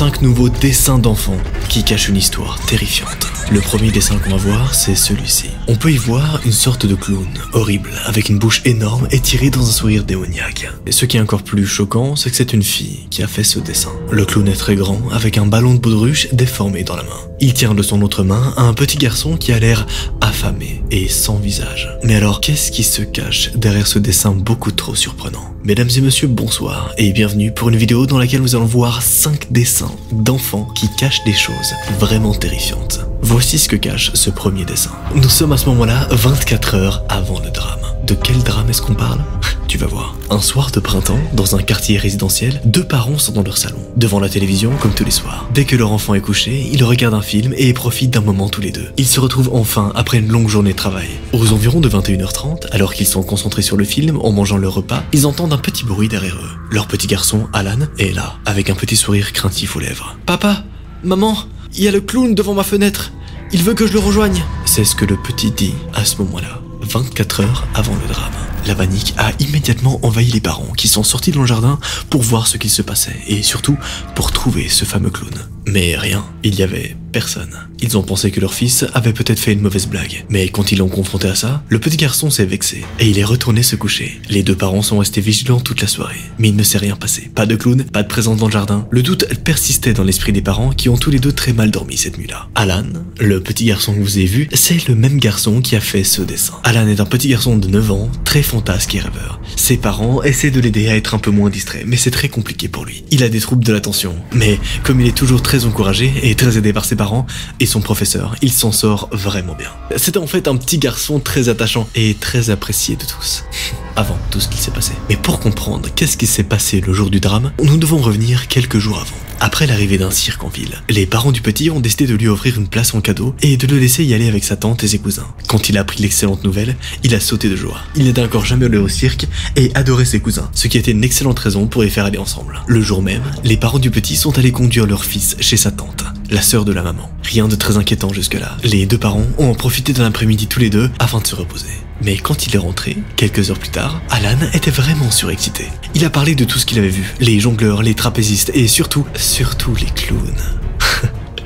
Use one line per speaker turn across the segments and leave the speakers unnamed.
5 nouveaux dessins d'enfants qui cachent une histoire terrifiante. Le premier dessin qu'on va voir, c'est celui-ci. On peut y voir une sorte de clown, horrible, avec une bouche énorme étirée dans un sourire démoniaque. Et ce qui est encore plus choquant, c'est que c'est une fille qui a fait ce dessin. Le clown est très grand, avec un ballon de baudruche déformé dans la main. Il tient de son autre main un petit garçon qui a l'air affamé et sans visage. Mais alors, qu'est-ce qui se cache derrière ce dessin beaucoup trop surprenant? Mesdames et messieurs, bonsoir et bienvenue pour une vidéo dans laquelle nous allons voir 5 dessins d'enfants qui cachent des choses vraiment terrifiantes. Voici ce que cache ce premier dessin. Nous sommes à ce moment-là 24 heures avant le drame. De quel drame est-ce qu'on parle? Tu vas voir. Un soir de printemps, dans un quartier résidentiel, 2 parents sont dans leur salon, devant la télévision comme tous les soirs. Dès que leur enfant est couché, ils regardent un film et profitent d'un moment tous les deux. Ils se retrouvent enfin après une longue journée de travail. Aux environs de 21h30, alors qu'ils sont concentrés sur le film en mangeant leur repas, ils entendent un petit bruit derrière eux. Leur petit garçon, Alan, est là, avec un petit sourire craintif aux lèvres. « Papa, maman, il y a le clown devant ma fenêtre. Il veut que je le rejoigne. » C'est ce que le petit dit à ce moment-là, 24 heures avant le drame. La panique a immédiatement envahi les parents qui sont sortis dans le jardin pour voir ce qu'il se passait et surtout pour trouver ce fameux clown. Mais rien, il y avait personne. Ils ont pensé que leur fils avait peut-être fait une mauvaise blague. Mais quand ils l'ont confronté à ça, le petit garçon s'est vexé et il est retourné se coucher. Les 2 parents sont restés vigilants toute la soirée. Mais il ne s'est rien passé. Pas de clown, pas de présence dans le jardin. Le doute persistait dans l'esprit des parents qui ont tous les deux très mal dormi cette nuit-là. Alan, le petit garçon que vous avez vu, c'est le même garçon qui a fait ce dessin. Alan est un petit garçon de 9 ans, très fantasque et rêveur. Ses parents essaient de l'aider à être un peu moins distrait, mais c'est très compliqué pour lui. Il a des troubles de l'attention. Mais comme il est toujours très encouragé et très aidé par ses parents et son professeur, il s'en sort vraiment bien. C'était en fait un petit garçon très attachant et très apprécié de tous. Avant tout ce qui s'est passé. Mais pour comprendre qu'est-ce qui s'est passé le jour du drame, nous devons revenir quelques jours avant. Après l'arrivée d'un cirque en ville, les parents du petit ont décidé de lui offrir une place en cadeau et de le laisser y aller avec sa tante et ses cousins. Quand il a appris l'excellente nouvelle, il a sauté de joie. Il n'était encore jamais allé au cirque et adorait ses cousins, ce qui était une excellente raison pour les faire aller ensemble. Le jour même, les parents du petit sont allés conduire leur fils chez sa tante, la sœur de la maman. Rien de très inquiétant jusque-là. Les 2 parents ont en profité d'un après-midi tous les deux afin de se reposer. Mais quand il est rentré, quelques heures plus tard, Alan était vraiment surexcité. Il a parlé de tout ce qu'il avait vu, les jongleurs, les trapézistes et surtout les clowns.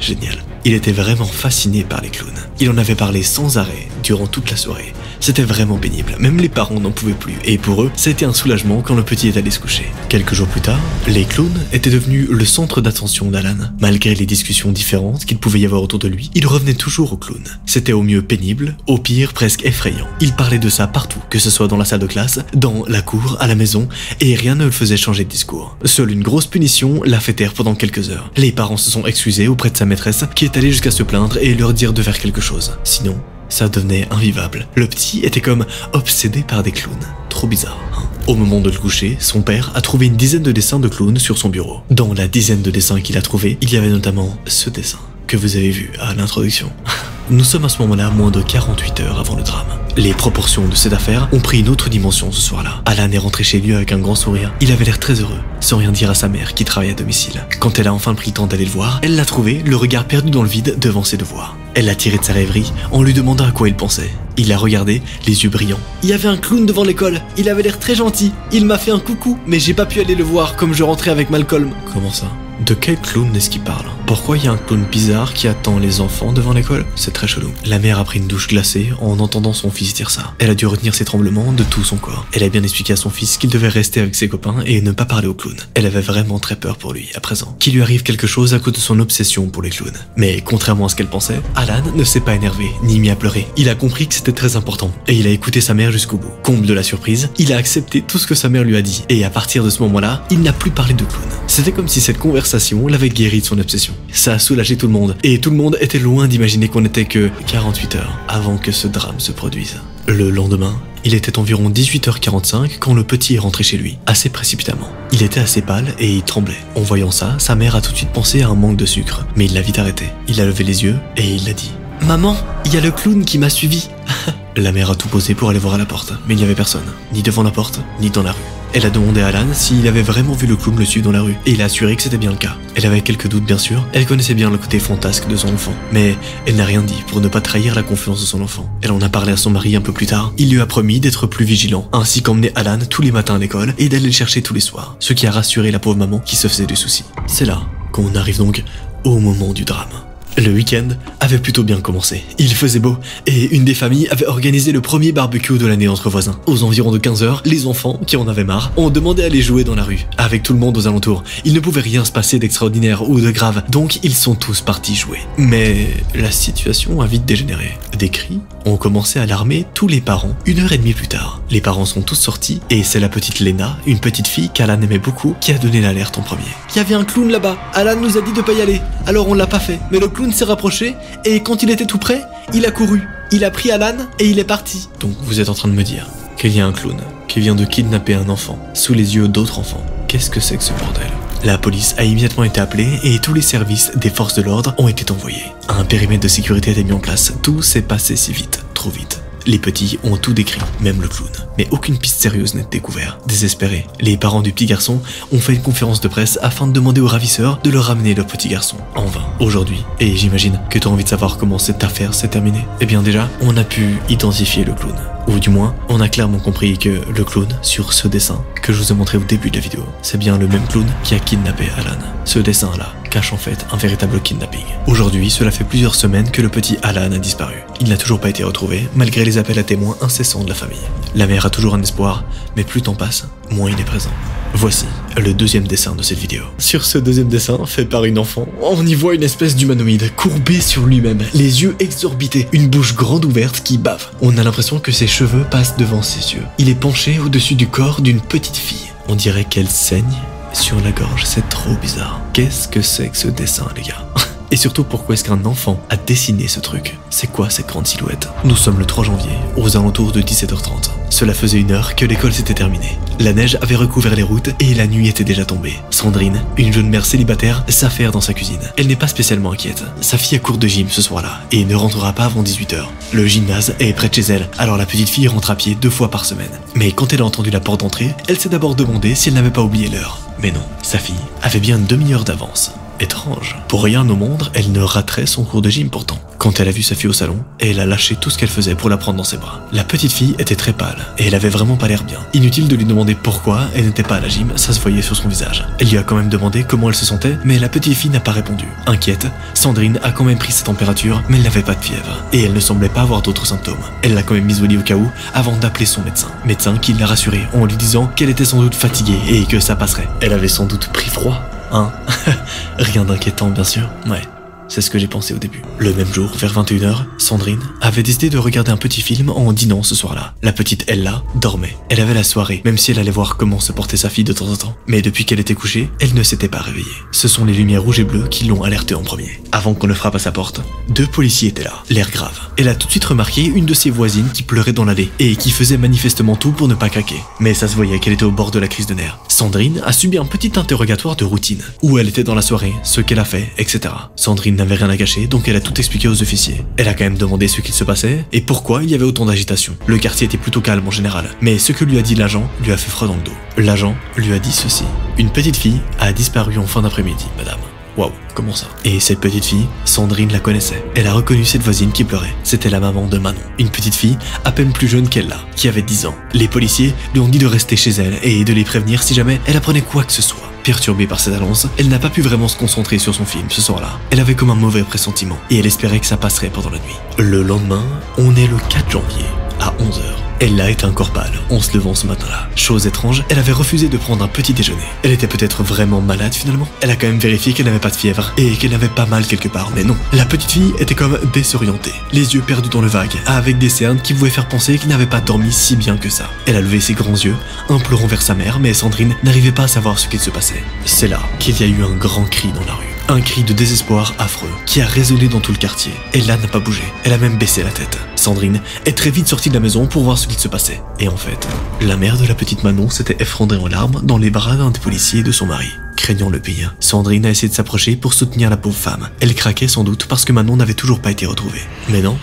Génial. Il était vraiment fasciné par les clowns. Il en avait parlé sans arrêt durant toute la soirée. C'était vraiment pénible, même les parents n'en pouvaient plus, et pour eux, ça a été un soulagement quand le petit est allé se coucher. Quelques jours plus tard, les clowns étaient devenus le centre d'attention d'Alan. Malgré les discussions différentes qu'il pouvait y avoir autour de lui, il revenait toujours au clown. C'était au mieux pénible, au pire presque effrayant. Il parlait de ça partout, que ce soit dans la salle de classe, dans la cour, à la maison, et rien ne le faisait changer de discours. Seule une grosse punition l'a fait taire pendant quelques heures. Les parents se sont excusés auprès de sa maîtresse, qui est allée jusqu'à se plaindre et leur dire de faire quelque chose. Sinon, ça devenait invivable. Le petit était comme obsédé par des clowns. Trop bizarre, hein? Au moment de le coucher, son père a trouvé une dizaine de dessins de clowns sur son bureau. Dans la dizaine de dessins qu'il a trouvé, il y avait notamment ce dessin que vous avez vu à l'introduction. Nous sommes à ce moment-là moins de 48 heures avant le drame. Les proportions de cette affaire ont pris une autre dimension ce soir-là. Alan est rentré chez lui avec un grand sourire. Il avait l'air très heureux, sans rien dire à sa mère qui travaille à domicile. Quand elle a enfin pris le temps d'aller le voir, elle l'a trouvé, le regard perdu dans le vide devant ses devoirs. Elle l'a tiré de sa rêverie en lui demandant à quoi il pensait. Il l'a regardé, les yeux brillants. Il y avait un clown devant l'école. Il avait l'air très gentil. Il m'a fait un coucou, mais j'ai pas pu aller le voir comme je rentrais avec Malcolm. Comment ça? De quel clown est-ce qu'il parle? Pourquoi il y a un clown bizarre qui attend les enfants devant l'école? C'est très chelou. La mère a pris une douche glacée en entendant son fils dire ça. Elle a dû retenir ses tremblements de tout son corps. Elle a bien expliqué à son fils qu'il devait rester avec ses copains et ne pas parler au clown. Elle avait vraiment très peur pour lui, à présent. Qu'il lui arrive quelque chose à cause de son obsession pour les clowns. Mais contrairement à ce qu'elle pensait, Alan ne s'est pas énervé, ni mis à pleurer. Il a compris que c'était très important. Et il a écouté sa mère jusqu'au bout. Comble de la surprise, il a accepté tout ce que sa mère lui a dit. Et à partir de ce moment-là, il n'a plus parlé de clown. C'était comme si cette conversation l'avait guéri de son obsession. Ça a soulagé tout le monde. Et tout le monde était loin d'imaginer qu'on n'était que 48 heures avant que ce drame se produise. Le lendemain, il était environ 18h45 quand le petit est rentré chez lui, assez précipitamment. Il était assez pâle et il tremblait. En voyant ça, sa mère a tout de suite pensé à un manque de sucre, mais il l'a vite arrêté. Il a levé les yeux et il l'a dit. « Maman, il y a le clown qui m'a suivi !» La mère a tout posé pour aller voir à la porte, mais il n'y avait personne, ni devant la porte, ni dans la rue. Elle a demandé à Alan s'il avait vraiment vu le clown le suivre dans la rue, et il a assuré que c'était bien le cas. Elle avait quelques doutes bien sûr, elle connaissait bien le côté fantasque de son enfant, mais elle n'a rien dit pour ne pas trahir la confiance de son enfant. Elle en a parlé à son mari un peu plus tard, il lui a promis d'être plus vigilant, ainsi qu'emmener Alan tous les matins à l'école et d'aller le chercher tous les soirs, ce qui a rassuré la pauvre maman qui se faisait du souci. C'est là qu'on arrive donc au moment du drame. Le week-end avait plutôt bien commencé. Il faisait beau et une des familles avait organisé le premier barbecue de l'année entre voisins. Aux environs de 15h, les enfants, qui en avaient marre, ont demandé à aller jouer dans la rue, avec tout le monde aux alentours. Il ne pouvait rien se passer d'extraordinaire ou de grave, donc ils sont tous partis jouer. Mais la situation a vite dégénéré. Des cris ont commencé à alarmer tous les parents 1h30 plus tard. Les parents sont tous sortis et c'est la petite Lena, une petite fille qu'Alan aimait beaucoup, qui a donné l'alerte en premier. Il y avait un clown là-bas, Alan nous a dit de pas y aller, alors on l'a pas fait. Mais le clown s'est rapproché et quand il était tout près, il a couru. Il a pris Alan et il est parti. Donc vous êtes en train de me dire qu'il y a un clown qui vient de kidnapper un enfant sous les yeux d'autres enfants. Qu'est-ce que c'est que ce bordel? La police a immédiatement été appelée et tous les services des forces de l'ordre ont été envoyés. Un périmètre de sécurité a été mis en place. Tout s'est passé si vite, trop vite. Les petits ont tout décrit, même le clown. Mais aucune piste sérieuse n'est découverte. Désespérés, les parents du petit garçon ont fait une conférence de presse afin de demander aux ravisseurs de leur ramener leur petit garçon. En vain. Aujourd'hui, et j'imagine que tu as envie de savoir comment cette affaire s'est terminée. Eh bien déjà, on a pu identifier le clown. Ou du moins, on a clairement compris que le clown, sur ce dessin que je vous ai montré au début de la vidéo, c'est bien le même clown qui a kidnappé Alan. Ce dessin-là cache en fait un véritable kidnapping. Aujourd'hui, cela fait plusieurs semaines que le petit Alan a disparu. Il n'a toujours pas été retrouvé, malgré les appels à témoins incessants de la famille. La mère a toujours un espoir, mais plus le temps passe, moins il est présent. Voici le deuxième dessin de cette vidéo. Sur ce deuxième dessin, fait par une enfant, on y voit une espèce d'humanoïde courbé sur lui-même, les yeux exorbités, une bouche grande ouverte qui bave. On a l'impression que ses cheveux passent devant ses yeux. Il est penché au-dessus du corps d'une petite fille. On dirait qu'elle saigne sur la gorge, c'est trop bizarre. Qu'est-ce que c'est que ce dessin, les gars? Et surtout, pourquoi est-ce qu'un enfant a dessiné ce truc? C'est quoi cette grande silhouette? Nous sommes le 3 janvier, aux alentours de 17h30. Cela faisait 1 heure que l'école s'était terminée. La neige avait recouvert les routes et la nuit était déjà tombée. Sandrine, une jeune mère célibataire, s'affaire dans sa cuisine. Elle n'est pas spécialement inquiète. Sa fille a cours de gym ce soir-là et ne rentrera pas avant 18h. Le gymnase est près de chez elle, alors la petite fille rentre à pied 2 fois par semaine. Mais quand elle a entendu la porte d'entrée, elle s'est d'abord demandé si elle n'avait pas oublié l'heure. Mais non, sa fille avait bien une demi-heure d'avance. Étrange. Pour rien au monde, elle ne raterait son cours de gym pourtant. Quand elle a vu sa fille au salon, elle a lâché tout ce qu'elle faisait pour la prendre dans ses bras. La petite fille était très pâle, et elle avait vraiment pas l'air bien. Inutile de lui demander pourquoi elle n'était pas à la gym, ça se voyait sur son visage. Elle lui a quand même demandé comment elle se sentait, mais la petite fille n'a pas répondu. Inquiète, Sandrine a quand même pris sa température, mais elle n'avait pas de fièvre, et elle ne semblait pas avoir d'autres symptômes. Elle l'a quand même mise au lit au cas où, avant d'appeler son médecin. Médecin qui l'a rassurée en lui disant qu'elle était sans doute fatiguée et que ça passerait. Elle avait sans doute pris froid. Hein? Rien d'inquiétant bien sûr, ouais. C'est ce que j'ai pensé au début. Le même jour, vers 21h, Sandrine avait décidé de regarder un petit film en dînant ce soir-là. La petite Ella dormait. Elle avait la soirée, même si elle allait voir comment se portait sa fille de temps en temps. Mais depuis qu'elle était couchée, elle ne s'était pas réveillée. Ce sont les lumières rouges et bleues qui l'ont alertée en premier. Avant qu'on ne frappe à sa porte, 2 policiers étaient là, l'air grave. Elle a tout de suite remarqué une de ses voisines qui pleurait dans l'allée et qui faisait manifestement tout pour ne pas craquer. Mais ça se voyait qu'elle était au bord de la crise de nerfs. Sandrine a subi un petit interrogatoire de routine, où elle était dans la soirée, ce qu'elle a fait, etc. Sandrine n'avait rien à cacher, donc elle a tout expliqué aux officiers. Elle a quand même demandé ce qu'il se passait et pourquoi il y avait autant d'agitation. Le quartier était plutôt calme en général, mais ce que lui a dit l'agent lui a fait froid dans le dos. L'agent lui a dit ceci: une petite fille a disparu en fin d'après-midi, madame. Waouh, comment ça? Et cette petite fille, Sandrine la connaissait. Elle a reconnu cette voisine qui pleurait. C'était la maman de Manon, une petite fille à peine plus jeune qu'elle là, qui avait 10 ans. Les policiers lui ont dit de rester chez elle et de les prévenir si jamais elle apprenait quoi que ce soit. Perturbée par cette annonce, elle n'a pas pu vraiment se concentrer sur son film ce soir-là. Elle avait comme un mauvais pressentiment et elle espérait que ça passerait pendant la nuit. Le lendemain, on est le 4 janvier, à 11h. Elle a été encore pâle en se levant ce matin-là. Chose étrange, elle avait refusé de prendre un petit déjeuner. Elle était peut-être vraiment malade finalement. Elle a quand même vérifié qu'elle n'avait pas de fièvre et qu'elle n'avait pas mal quelque part, mais non. La petite fille était comme désorientée, les yeux perdus dans le vague, avec des cernes qui pouvaient faire penser qu'elle n'avait pas dormi si bien que ça. Elle a levé ses grands yeux, implorant vers sa mère, mais Sandrine n'arrivait pas à savoir ce qu'il se passait. C'est là qu'il y a eu un grand cri dans la rue. Un cri de désespoir affreux qui a résonné dans tout le quartier. Ella n'a pas bougé, elle a même baissé la tête. Sandrine est très vite sortie de la maison pour voir ce qu'il se passait. Et en fait, la mère de la petite Manon s'était effondrée en larmes dans les bras d'un des policiers et de son mari. Craignant le pire, Sandrine a essayé de s'approcher pour soutenir la pauvre femme. Elle craquait sans doute parce que Manon n'avait toujours pas été retrouvée. Mais non,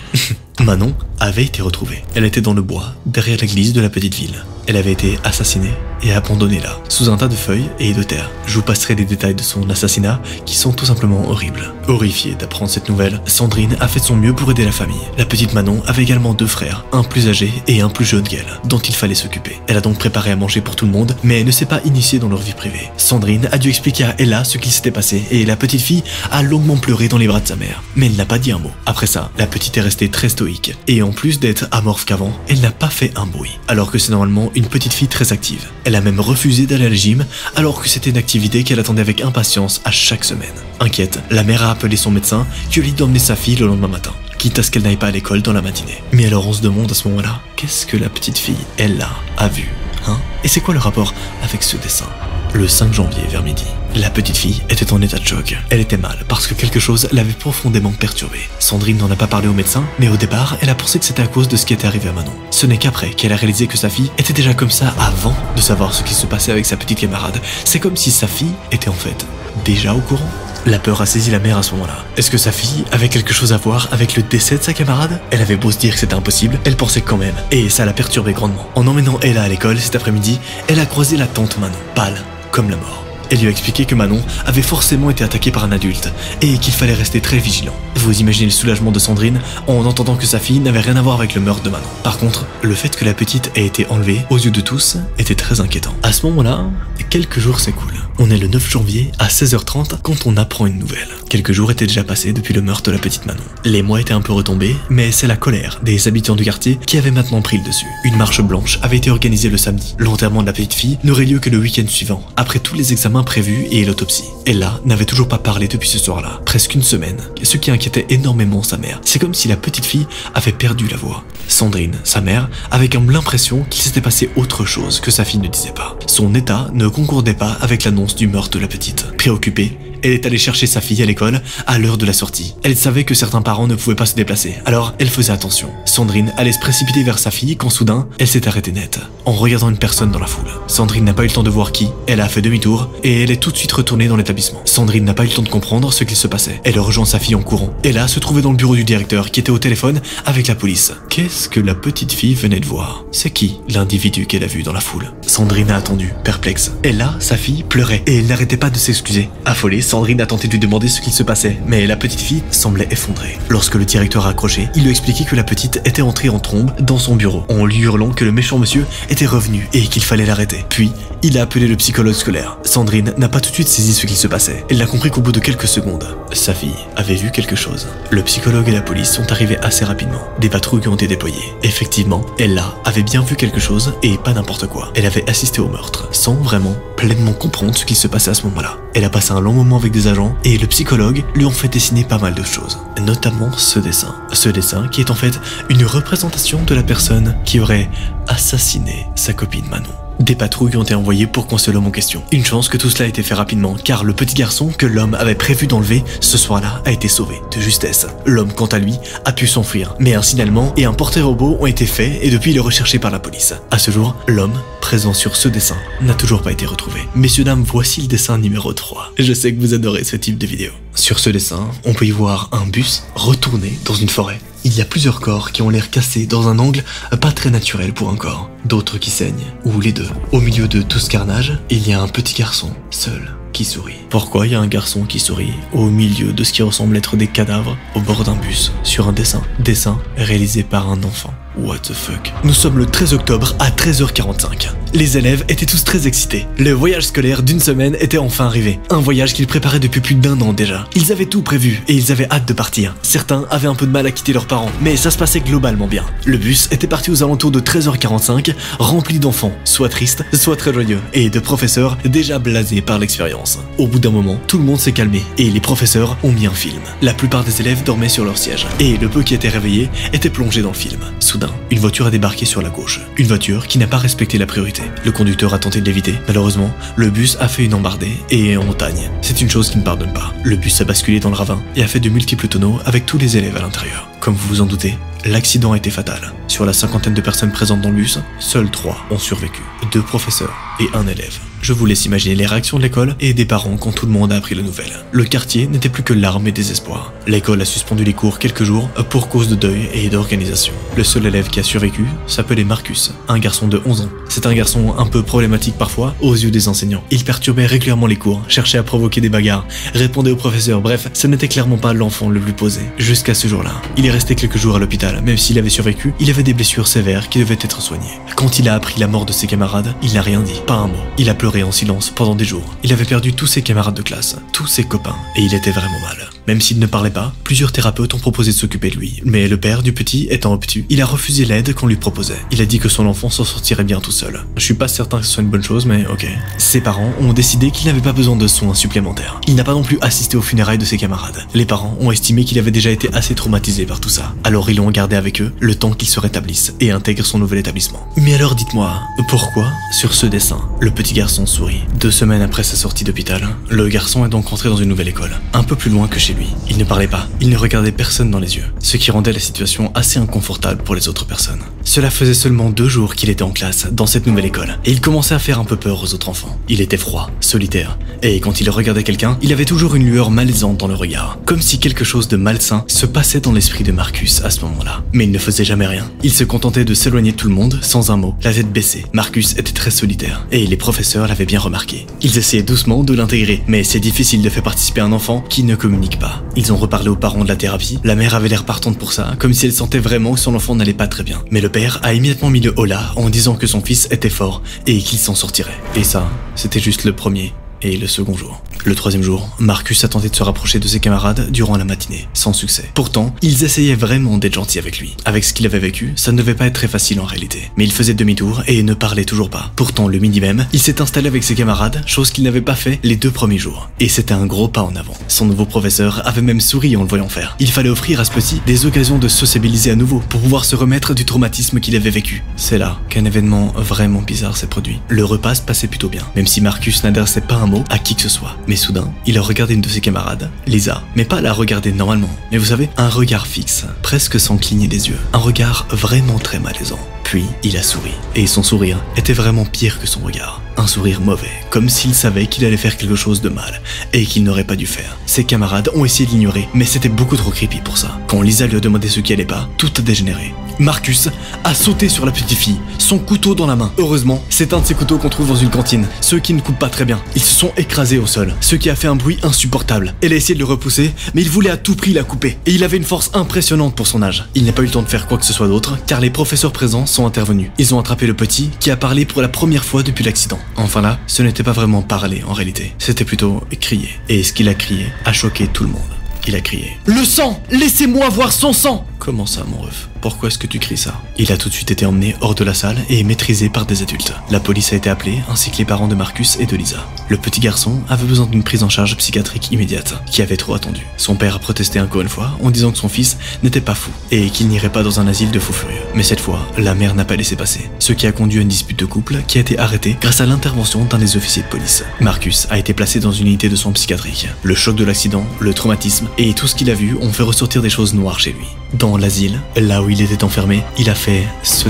Manon avait été retrouvée. Elle était dans le bois, derrière l'église de la petite ville. Elle avait été assassinée et abandonnée là, sous un tas de feuilles et de terre. Je vous passerai les détails de son assassinat qui sont tout simplement horribles. Horrifiée d'apprendre cette nouvelle, Sandrine a fait de son mieux pour aider la famille. La petite Manon avait également 2 frères, un plus âgé et un plus jeune qu'elle, dont il fallait s'occuper. Elle a donc préparé à manger pour tout le monde, mais elle ne s'est pas initiée dans leur vie privée. Sandrine a dû expliquer à Ella ce qui s'était passé et la petite fille a longuement pleuré dans les bras de sa mère. Mais elle n'a pas dit un mot. Après ça, la petite est restée très stoïque. Et en plus d'être amorphe qu'avant, elle n'a pas fait un bruit. Alors que c'est normalement une petite fille très active. Elle a même refusé d'aller à la gym, alors que c'était une activité qu'elle attendait avec impatience à chaque semaine. Inquiète, la mère a appelé son médecin qui lui a dit d'emmener sa fille le lendemain matin, quitte à ce qu'elle n'aille pas à l'école dans la matinée. Mais alors on se demande à ce moment-là, qu'est-ce que la petite fille, Ella, a vu, hein? Et c'est quoi le rapport avec ce dessin? Le 5 janvier vers midi, la petite fille était en état de choc. Elle était mal parce que quelque chose l'avait profondément perturbée. Sandrine n'en a pas parlé au médecin, mais au départ, elle a pensé que c'était à cause de ce qui était arrivé à Manon. Ce n'est qu'après qu'elle a réalisé que sa fille était déjà comme ça avant de savoir ce qui se passait avec sa petite camarade. C'est comme si sa fille était en fait déjà au courant. La peur a saisi la mère à ce moment-là. Est-ce que sa fille avait quelque chose à voir avec le décès de sa camarade? Elle avait beau se dire que c'était impossible, elle pensait quand même, et ça l'a perturbée grandement. En emmenant Ella à l'école cet après-midi, elle a croisé la tante Manon, pâle comme la mort. Elle lui a expliqué que Manon avait forcément été attaquée par un adulte et qu'il fallait rester très vigilant. Vous imaginez le soulagement de Sandrine en entendant que sa fille n'avait rien à voir avec le meurtre de Manon. Par contre, le fait que la petite ait été enlevée aux yeux de tous était très inquiétant. À ce moment-là, quelques jours s'écoulent. On est le 9 janvier à 16h30 quand on apprend une nouvelle. Quelques jours étaient déjà passés depuis le meurtre de la petite Manon. Les mois étaient un peu retombés, mais c'est la colère des habitants du quartier qui avait maintenant pris le dessus. Une marche blanche avait été organisée le samedi. L'enterrement de la petite fille n'aurait lieu que le week-end suivant, après tous les examens prévus et l'autopsie. Ella n'avait toujours pas parlé depuis ce soir-là, presque une semaine, ce qui inquiétait énormément sa mère. C'est comme si la petite fille avait perdu la voix. Sandrine, sa mère, avait comme l'impression qu'il s'était passé autre chose que sa fille ne disait pas. Son état ne concordait pas avec l'annonce du meurtre de la petite. Préoccupée, elle est allée chercher sa fille à l'école à l'heure de la sortie. Elle savait que certains parents ne pouvaient pas se déplacer, alors elle faisait attention. Sandrine allait se précipiter vers sa fille quand soudain, elle s'est arrêtée net, en regardant une personne dans la foule. Sandrine n'a pas eu le temps de voir qui, elle a fait demi-tour et elle est tout de suite retournée dans l'établissement. Sandrine n'a pas eu le temps de comprendre ce qu'il se passait. Elle rejoint sa fille en courant. Ella se trouvait dans le bureau du directeur qui était au téléphone avec la police. Qu'est-ce que la petite fille venait de voir? C'est qui l'individu qu'elle a vu dans la foule? Sandrine a attendu, perplexe. Ella, sa fille, pleurait et elle n'arrêtait pas de s'excuser. Affolée, Sandrine a tenté de lui demander ce qu'il se passait, mais la petite fille semblait effondrée. Lorsque le directeur a accroché, il lui a expliqué que la petite était entrée en trombe dans son bureau, en lui hurlant que le méchant monsieur était revenu et qu'il fallait l'arrêter. Puis, il a appelé le psychologue scolaire. Sandrine n'a pas tout de suite saisi ce qu'il se passait. Elle n'a compris qu'au bout de quelques secondes, sa fille avait vu quelque chose. Le psychologue et la police sont arrivés assez rapidement. Des patrouilles ont été déployées. Effectivement, Ella avait bien vu quelque chose et pas n'importe quoi. Elle avait assisté au meurtre, sans vraiment pleinement comprendre ce qui se passait à ce moment-là. Elle a passé un long moment avec des agents et le psychologue lui ont fait dessiner pas mal de choses, notamment ce dessin. Ce dessin qui est en fait une représentation de la personne qui aurait assassiné sa copine Manon. Des patrouilles ont été envoyées pour coincer l'homme en question. Une chance que tout cela a été fait rapidement, car le petit garçon que l'homme avait prévu d'enlever ce soir-là a été sauvé, de justesse. L'homme, quant à lui, a pu s'enfuir, mais un signalement et un portrait robot ont été faits et depuis il est recherché par la police. À ce jour, l'homme, présent sur ce dessin, n'a toujours pas été retrouvé. Messieurs, dames, voici le dessin numéro 3. Je sais que vous adorez ce type de vidéo. Sur ce dessin, on peut y voir un bus retourné dans une forêt. Il y a plusieurs corps qui ont l'air cassés dans un angle pas très naturel pour un corps, d'autres qui saignent, ou les deux. Au milieu de tout ce carnage, il y a un petit garçon, seul, qui sourit. Pourquoi il y a un garçon qui sourit au milieu de ce qui ressemble être des cadavres au bord d'un bus, sur un dessin réalisé par un enfant? What the fuck? Nous sommes le 13 octobre à 13h45. Les élèves étaient tous très excités. Le voyage scolaire d'une semaine était enfin arrivé. Un voyage qu'ils préparaient depuis plus d'1 an déjà. Ils avaient tout prévu et ils avaient hâte de partir. Certains avaient un peu de mal à quitter leurs parents, mais ça se passait globalement bien. Le bus était parti aux alentours de 13h45, rempli d'enfants, soit tristes, soit très joyeux, et de professeurs déjà blasés par l'expérience. Au bout d'un moment, tout le monde s'est calmé et les professeurs ont mis un film. La plupart des élèves dormaient sur leur siège et le peu qui était réveillé était plongé dans le film. Soudain, une voiture a débarqué sur la gauche. Une voiture qui n'a pas respecté la priorité. Le conducteur a tenté de l'éviter. Malheureusement, le bus a fait une embardée et est en montagne. C'est une chose qui ne pardonne pas. Le bus a basculé dans le ravin et a fait de multiples tonneaux avec tous les élèves à l'intérieur. Comme vous vous en doutez, l'accident a été fatal. Sur la 50aine de personnes présentes dans le bus, seuls 3 ont survécu. 2 professeurs et 1 élève. Je vous laisse imaginer les réactions de l'école et des parents quand tout le monde a appris la nouvelle. Le quartier n'était plus que larmes et désespoir. L'école a suspendu les cours quelques jours pour cause de deuil et d'organisation. Le seul élève qui a survécu s'appelait Marcus, un garçon de 11 ans. C'est un garçon un peu problématique parfois aux yeux des enseignants. Il perturbait régulièrement les cours, cherchait à provoquer des bagarres, répondait aux professeurs, bref, ce n'était clairement pas l'enfant le plus posé. Jusqu'à ce jour-là, il est resté quelques jours à l'hôpital. Même s'il avait survécu, il avait des blessures sévères qui devaient être soignées. Quand il a appris la mort de ses camarades, il n'a rien dit, pas un mot. Il a pleuré en silence pendant des jours. Il avait perdu tous ses camarades de classe, tous ses copains, et il était vraiment mal. Même s'il ne parlait pas, plusieurs thérapeutes ont proposé de s'occuper de lui. Mais le père du petit étant obtus, il a refusé l'aide qu'on lui proposait. Il a dit que son enfant s'en sortirait bien tout seul. Je suis pas certain que ce soit une bonne chose, mais ok. Ses parents ont décidé qu'il n'avait pas besoin de soins supplémentaires. Il n'a pas non plus assisté aux funérailles de ses camarades. Les parents ont estimé qu'il avait déjà été assez traumatisé par tout ça. Alors ils l'ont gardé avec eux le temps qu'il se rétablisse et intègre son nouvel établissement. Mais alors dites-moi, pourquoi, sur ce dessin, le petit garçon sourit? 2 semaines après sa sortie d'hôpital, le garçon est donc rentré dans une nouvelle école, un peu plus loin que chez lui. Il ne parlait pas, il ne regardait personne dans les yeux, ce qui rendait la situation assez inconfortable pour les autres personnes. Cela faisait seulement 2 jours qu'il était en classe dans cette nouvelle école, et il commençait à faire un peu peur aux autres enfants. Il était froid, solitaire, et quand il regardait quelqu'un, il avait toujours une lueur malaisante dans le regard, comme si quelque chose de malsain se passait dans l'esprit de Marcus à ce moment-là. Mais il ne faisait jamais rien. Il se contentait de s'éloigner de tout le monde, sans un mot, la tête baissée. Marcus était très solitaire, et les professeurs l'avaient bien remarqué. Ils essayaient doucement de l'intégrer, mais c'est difficile de faire participer un enfant qui ne communique pas. Ils ont reparlé aux parents de la thérapie, la mère avait l'air partante pour ça, comme si elle sentait vraiment que son enfant n'allait pas très bien. Mais le père a immédiatement mis le holà en disant que son fils était fort et qu'il s'en sortirait. Et ça, c'était juste le premier et le second jour. Le 3e jour, Marcus a tenté de se rapprocher de ses camarades durant la matinée, sans succès. Pourtant, ils essayaient vraiment d'être gentils avec lui. Avec ce qu'il avait vécu, ça ne devait pas être très facile en réalité. Mais il faisait demi-tour et ne parlait toujours pas. Pourtant, le midi même, il s'est installé avec ses camarades, chose qu'il n'avait pas fait les 2 premiers jours. Et c'était un gros pas en avant. Son nouveau professeur avait même souri en le voyant faire. Il fallait offrir à ce petit des occasions de sociabiliser à nouveau, pour pouvoir se remettre du traumatisme qu'il avait vécu. C'est là qu'un événement vraiment bizarre s'est produit. Le repas se passait plutôt bien, même si Marcus n'adressait pas un mot à qui que ce soit. Mais soudain, il a regardé une de ses camarades, Lisa, mais pas la regarder normalement, mais vous savez, un regard fixe, presque sans cligner des yeux, un regard vraiment très malaisant. Puis, il a souri, et son sourire était vraiment pire que son regard. Un sourire mauvais, comme s'il savait qu'il allait faire quelque chose de mal, et qu'il n'aurait pas dû faire. Ses camarades ont essayé de l'ignorer, mais c'était beaucoup trop creepy pour ça. Quand Lisa lui a demandé ce qui allait pas, tout a dégénéré. Marcus a sauté sur la petite fille, son couteau dans la main. Heureusement, c'est un de ces couteaux qu'on trouve dans une cantine, ceux qui ne coupent pas très bien. Ils se sont écrasés au sol, ce qui a fait un bruit insupportable. Elle a essayé de le repousser, mais il voulait à tout prix la couper. Et il avait une force impressionnante pour son âge. Il n'a pas eu le temps de faire quoi que ce soit d'autre, car les professeurs présents sont intervenus. Ils ont attrapé le petit, qui a parlé pour la première fois depuis l'accident. Enfin là, ce n'était pas vraiment parler en réalité, c'était plutôt crier. Et ce qu'il a crié a choqué tout le monde. Il a crié « Le sang! Laissez-moi voir son sang !» Comment ça, mon ref? Pourquoi est-ce que tu cries ça? Il a tout de suite été emmené hors de la salle et maîtrisé par des adultes. La police a été appelée, ainsi que les parents de Marcus et de Lisa. Le petit garçon avait besoin d'une prise en charge psychiatrique immédiate, qui avait trop attendu. Son père a protesté encore une fois, en disant que son fils n'était pas fou, et qu'il n'irait pas dans un asile de fous furieux. Mais cette fois, la mère n'a pas laissé passer, ce qui a conduit à une dispute de couple qui a été arrêtée grâce à l'intervention d'un des officiers de police. Marcus a été placé dans une unité de soins psychiatriques. Le choc de l'accident, le traumatisme et tout ce qu'il a vu ont fait ressortir des choses noires chez lui. Dans l'asile, là où il était enfermé, il a fait ce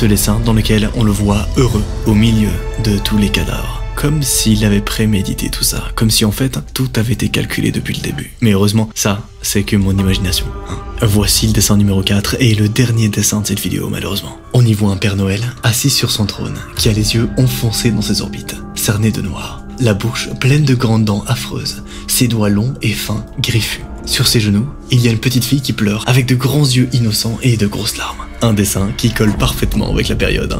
dessin dans lequel on le voit heureux au milieu de tous les cadavres. Comme s'il avait prémédité tout ça, comme si en fait tout avait été calculé depuis le début. Mais heureusement, ça, c'est que mon imagination. Voici le dessin numéro 4 et le dernier dessin de cette vidéo malheureusement. On y voit un Père Noël assis sur son trône, qui a les yeux enfoncés dans ses orbites, cernés de noir. La bouche pleine de grandes dents affreuses, ses doigts longs et fins, griffus. Sur ses genoux, il y a une petite fille qui pleure avec de grands yeux innocents et de grosses larmes. Un dessin qui colle parfaitement avec la période.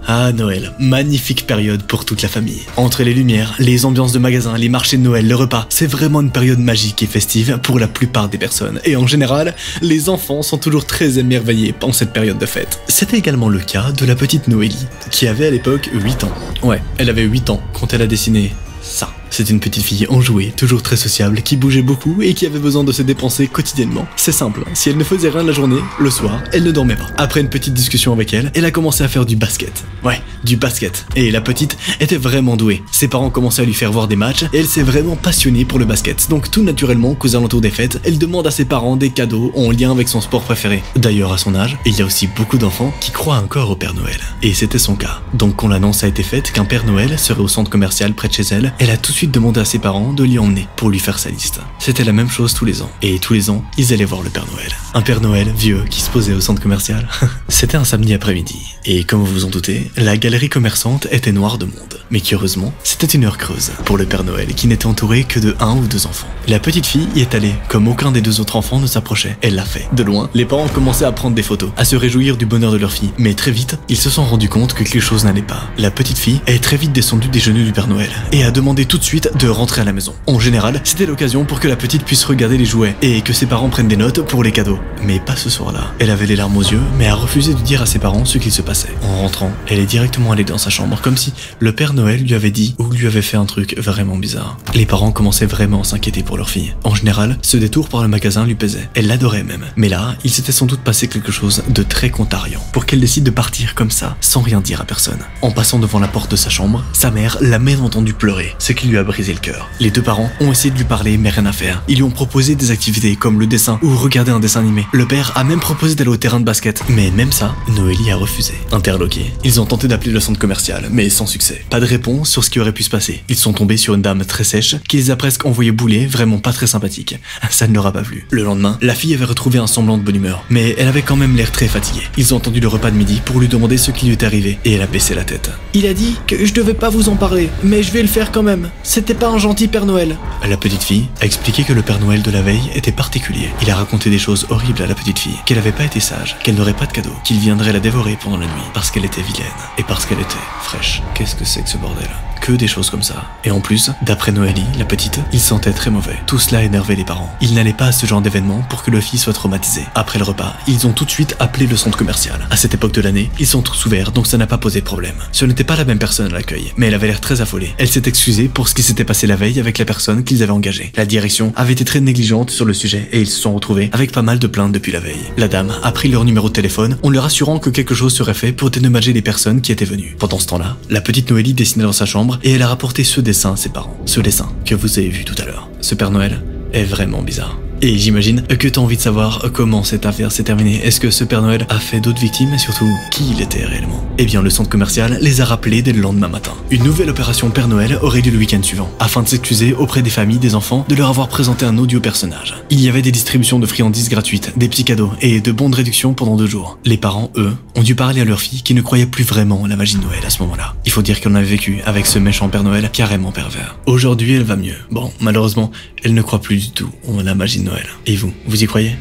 Ah, Noël, magnifique période pour toute la famille. Entre les lumières, les ambiances de magasins, les marchés de Noël, le repas, c'est vraiment une période magique et festive pour la plupart des personnes. Et en général, les enfants sont toujours très émerveillés pendant cette période de fête. C'était également le cas de la petite Noélie, qui avait à l'époque 8 ans. Ouais, elle avait 8 ans quand elle a dessiné ça. C'est une petite fille enjouée, toujours très sociable, qui bougeait beaucoup et qui avait besoin de se dépenser quotidiennement. C'est simple, si elle ne faisait rien de la journée, le soir, elle ne dormait pas. Après une petite discussion avec elle, elle a commencé à faire du basket. Ouais, du basket. Et la petite était vraiment douée. Ses parents commençaient à lui faire voir des matchs et elle s'est vraiment passionnée pour le basket. Donc tout naturellement, qu'aux alentours des fêtes, elle demande à ses parents des cadeaux en lien avec son sport préféré. D'ailleurs, à son âge, il y a aussi beaucoup d'enfants qui croient encore au Père Noël. Et c'était son cas. Donc quand l'annonce a été faite qu'un Père Noël serait au centre commercial près de chez elle, elle a tout de suite demandé à ses parents de l'y emmener pour lui faire sa liste. C'était la même chose tous les ans. Et tous les ans, ils allaient voir le Père Noël. Un Père Noël vieux qui se posait au centre commercial. C'était un samedi après-midi. Et comme vous vous en doutez, la galerie commerçante était noire de monde. Mais curieusement, c'était une heure creuse pour le Père Noël qui n'était entouré que de 1 ou 2 enfants. La petite fille y est allée, comme aucun des 2 autres enfants ne s'approchait. Elle l'a fait. De loin, les parents commençaient à prendre des photos, à se réjouir du bonheur de leur fille. Mais très vite, ils se sont rendus compte que quelque chose n'allait pas. La petite fille est très vite descendue des genoux du Père Noël et a demandé tout de suite de rentrer à la maison. En général, c'était l'occasion pour que la petite puisse regarder les jouets et que ses parents prennent des notes pour les cadeaux. Mais pas ce soir-là. Elle avait les larmes aux yeux, mais a refusé de dire à ses parents ce qu'il se passait. En rentrant, elle est directement allée dans sa chambre, comme si le Père Noël lui avait dit ou lui avait fait un truc vraiment bizarre. Les parents commençaient vraiment à s'inquiéter pour leur fille. En général, ce détour par le magasin lui pesait. Elle l'adorait même. Mais là, il s'était sans doute passé quelque chose de très contrariant pour qu'elle décide de partir comme ça, sans rien dire à personne. En passant devant la porte de sa chambre, sa mère l'a même entendu pleurer, ce qui lui a brisé le cœur. Les 2 parents ont essayé de lui parler, mais rien à faire. Ils lui ont proposé des activités comme le dessin ou regarder un dessin animé. Le père a même proposé d'aller au terrain de basket, mais même ça, Noélie a refusé. Interloqués, ils ont tenté d'appeler le centre commercial, mais sans succès. Pas de réponse sur ce qui aurait pu se passer. Ils sont tombés sur une dame très sèche qui les a presque envoyés bouler, vraiment pas très sympathique. Ça ne leur a pas plu. Le lendemain, la fille avait retrouvé un semblant de bonne humeur, mais elle avait quand même l'air très fatiguée. Ils ont entendu le repas de midi pour lui demander ce qui lui était arrivé, et elle a baissé la tête.
Il a dit que je devais pas vous en parler, mais je vais le faire quand même. C'était pas un gentil Père Noël.
La petite fille a expliqué que le Père Noël de la veille était particulier. Il a raconté des choses horribles à la petite fille, qu'elle avait pas été sage, qu'elle n'aurait pas de cadeau, qu'il viendrait la dévorer pendant la nuit, parce qu'elle était vilaine, et parce qu'elle était fraîche. Qu'est-ce que c'est que ce bordel? Que des choses comme ça. Et en plus, d'après Noélie, la petite, il sentait très mauvais. Tout cela énervait les parents. Ils n'allaient pas à ce genre d'événement pour que leur fille soit traumatisée. Après le repas, ils ont tout de suite appelé le centre commercial. À cette époque de l'année, ils sont tous ouverts, donc ça n'a pas posé de problème. Ce n'était pas la même personne à l'accueil, mais elle avait l'air très affolée. Elle s'est excusée pour ce qui s'était passé la veille avec la personne qu'ils avaient engagée. La direction avait été très négligente sur le sujet et ils se sont retrouvés avec pas mal de plaintes depuis la veille. La dame a pris leur numéro de téléphone en leur assurant que quelque chose serait fait pour dédommager les personnes qui étaient venues. Pendant ce temps-là, la petite Noélie dessinait dans sa chambre et elle a rapporté ce dessin à ses parents. Ce dessin que vous avez vu tout à l'heure. Ce Père Noël est vraiment bizarre. Et j'imagine que t'as envie de savoir comment cette affaire s'est terminée. Est-ce que ce Père Noël a fait d'autres victimes et surtout qui il était réellement? Eh bien, le centre commercial les a rappelés dès le lendemain matin. Une nouvelle opération Père Noël aurait lieu le week-end suivant, afin de s'excuser auprès des familles des enfants de leur avoir présenté un audio personnage. Il y avait des distributions de friandises gratuites, des petits cadeaux et de bons de réduction pendant 2 jours. Les parents, eux, ont dû parler à leur fille qui ne croyait plus vraiment à la magie de Noël à ce moment-là. Il faut dire qu'elle en avait vécu avec ce méchant Père Noël carrément pervers. Aujourd'hui, elle va mieux. Bon, malheureusement, elle ne croit plus du tout en la magie de Noël. Et vous y croyez?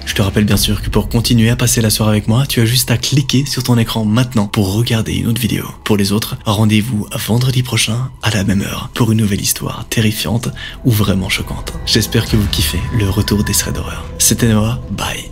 Je te rappelle bien sûr que pour continuer à passer la soirée avec moi, tu as juste à cliquer sur ton écran maintenant pour regarder une autre vidéo. Pour les autres, rendez-vous vendredi prochain à la même heure pour une nouvelle histoire terrifiante ou vraiment choquante. J'espère que vous kiffez le retour des threads d'horreur. C'était Noah, bye.